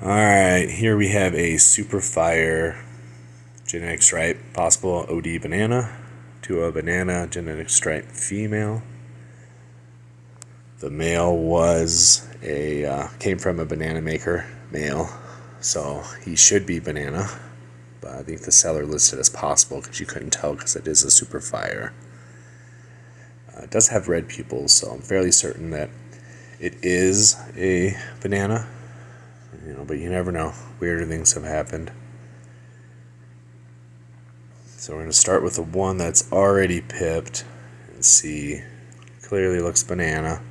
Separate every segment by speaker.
Speaker 1: Alright, here we have a super fire genetic stripe, possible OD banana to a banana genetic stripe female. The male was came from a banana maker male, so he should be banana, but I think the seller listed as possible because you couldn't tell because it is a super fire. It does have red pupils, so I'm fairly certain that it is a banana. But you never know. Weirder things have happened. So we're going to start with the one that's already pipped and see. Clearly looks banana.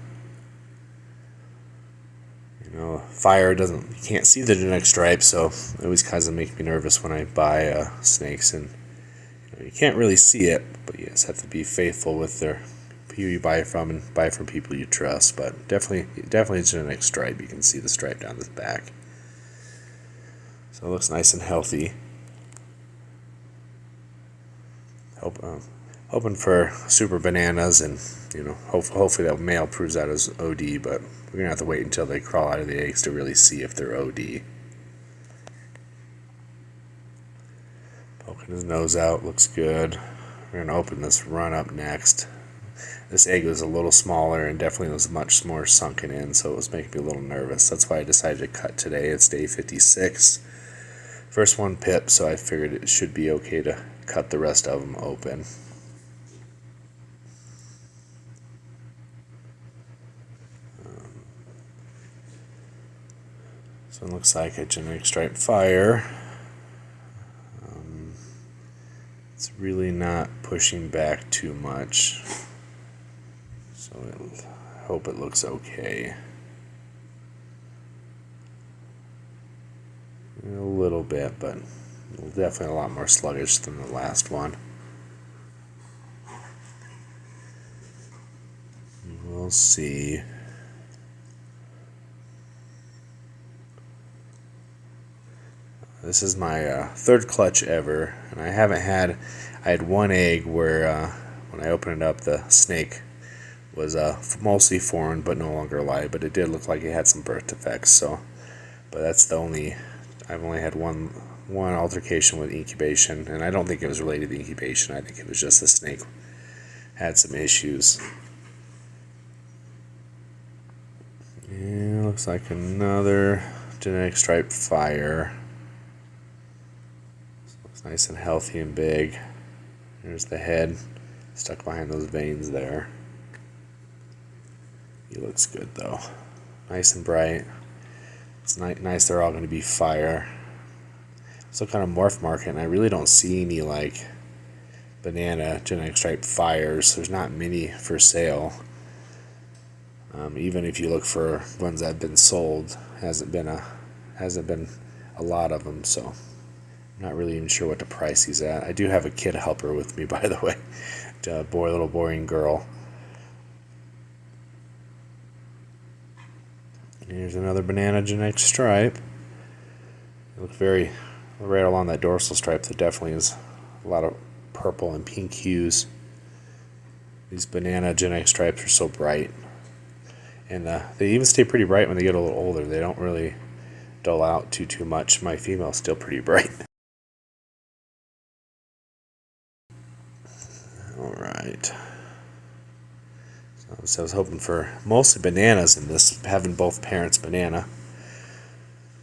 Speaker 1: Fire doesn't. You can't see the genetic stripe, so it always kind of makes me nervous when I buy snakes, and you can't really see it, but you just have to be faithful with who you buy from and buy from people you trust. But definitely genetic stripe. You can see the stripe down the back. So it looks nice and healthy. Hoping for super bananas, and hopefully that male proves out as OD, but we're gonna have to wait until they crawl out of the eggs to really see if they're OD. Poking his nose out, looks good. We're gonna open this run up next. This egg was a little smaller and definitely was much more sunken in, so it was making me a little nervous. That's why I decided to cut today. It's day 56. First one pip, so I figured it should be okay to cut the rest of them open. So it looks like a genetic stripe fire. It's really not pushing back too much, so I hope it looks okay. A little bit, but definitely a lot more sluggish than the last one. We'll see. This is my third clutch ever, and I had one egg where when I opened it up, the snake was mostly foreign but no longer alive, but it did look like it had some birth defects. But that's I've only had one altercation with incubation, and I don't think it was related to incubation. I think it was just the snake had some issues. Yeah, looks like another genetic stripe fire. Looks nice and healthy and big. There's the head stuck behind those veins there. He looks good though. Nice and bright. It's nice they're all going to be fire. So kind of morph market, and I really don't see any like banana genetic stripe fires. There's not many for sale. Even if you look for ones that have been sold, hasn't been a lot of them. So I'm not really even sure what the price he's at. I do have a kid helper with me, by the way, a little boring girl. Here's another banana genetic stripe. They look very right along that dorsal stripe. There definitely is a lot of purple and pink hues. These banana genetic stripes are so bright, and they even stay pretty bright when they get a little older. They don't really dull out too much. My female's still pretty bright. All right. So I was hoping for mostly bananas in this, having both parents banana.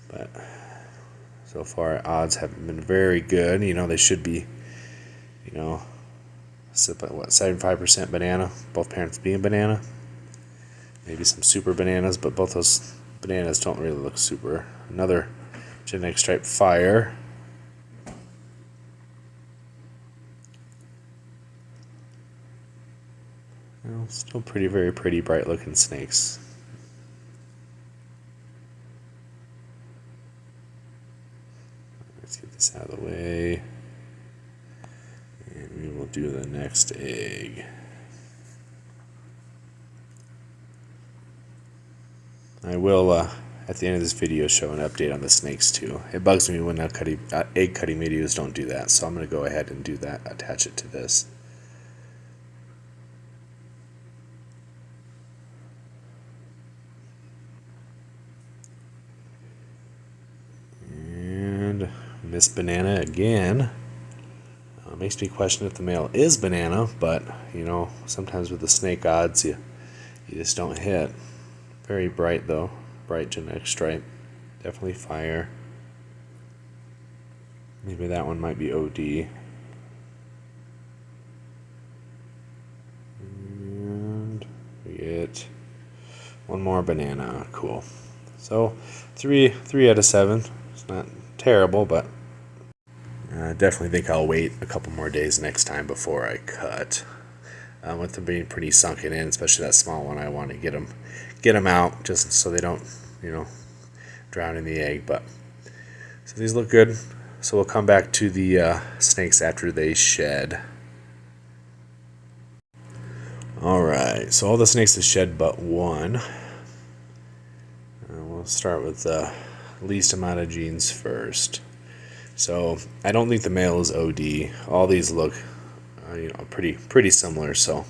Speaker 1: But so far, odds haven't been very good. They should be, 75% banana, both parents being banana. Maybe some super bananas, but both those bananas don't really look super. Another genetic stripe fire. Still very pretty, bright looking snakes. Let's get this out of the way. And we will do the next egg. I will, at the end of this video, show an update on the snakes too. It bugs me when egg cutting videos don't do that, so I'm going to go ahead and do that, attach it to this. Miss Banana again. Makes me question if the male is Banana, but you know, sometimes with the snake odds, you just don't hit. Very bright though, bright genetic stripe. Definitely fire. Maybe that one might be OD. And we get one more Banana. Cool. So 3 out of 7. It's not terrible, but definitely think I'll wait a couple more days next time before I cut. With them being pretty sunken in, especially that small one, I want to get them out just so they don't, you know, drown in the egg. But so these look good. So we'll come back to the snakes after they shed. All right, so all the snakes have shed but one. We'll start with the least amount of genes first. So I don't think the male is OD. All these look, you know, pretty similar. So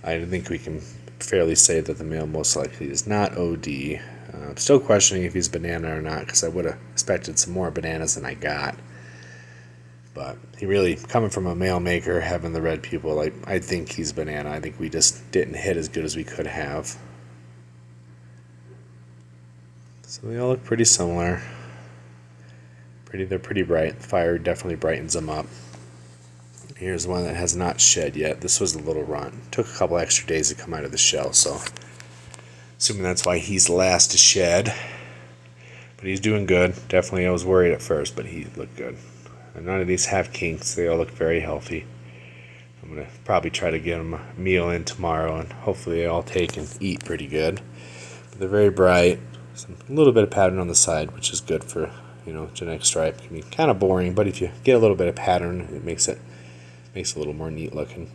Speaker 1: I think we can fairly say that the male most likely is not OD. I'm still questioning if he's Banana or not, because I would have expected some more bananas than I got. But he really, coming from a male maker, having the red pupil, like, I think he's Banana. I think we just didn't hit as good as we could have. So they all look pretty similar. They're pretty bright. The fire definitely brightens them up. Here's one that has not shed yet. This was a little run. Took a couple extra days to come out of the shell, so assuming that's why he's last to shed. But he's doing good. Definitely, I was worried at first, but he looked good. And none of these have kinks. They all look very healthy. I'm going to probably try to get them a meal in tomorrow, and hopefully they all take and eat pretty good. But they're very bright. A little bit of pattern on the side, which is good for, you know, genetic stripe. It can be kind of boring, but if you get a little bit of pattern, it makes it a little more neat looking.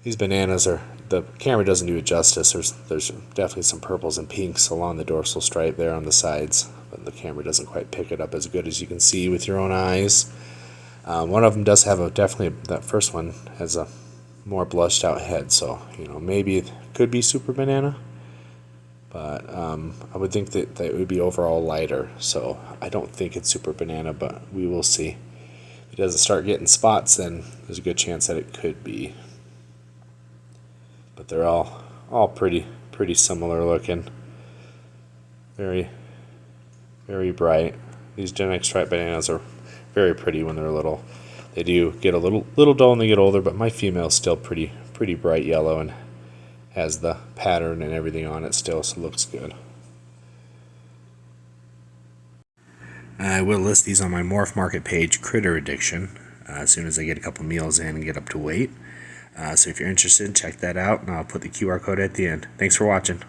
Speaker 1: These bananas are, the camera doesn't do it justice. There's definitely some purples and pinks along the dorsal stripe there on the sides, but the camera doesn't quite pick it up as good as you can see with your own eyes. One of them does have that first one has a more blushed out head, so you know, maybe it could be super Banana, but I would think that it would be overall lighter, so I don't think it's super Banana, but we will see. If it doesn't start getting spots, then there's a good chance that it could be. But they're all pretty similar looking. Very, very bright. These genetic stripe bananas are very pretty when they're little. They do get a little dull when they get older, but my female is still pretty bright yellow and has the pattern and everything on it still, so it looks good. I will list these on my Morph Market page, Critter Addiction, as soon as I get a couple meals in and get up to weight. So if you're interested, check that out, and I'll put the QR code at the end. Thanks for watching.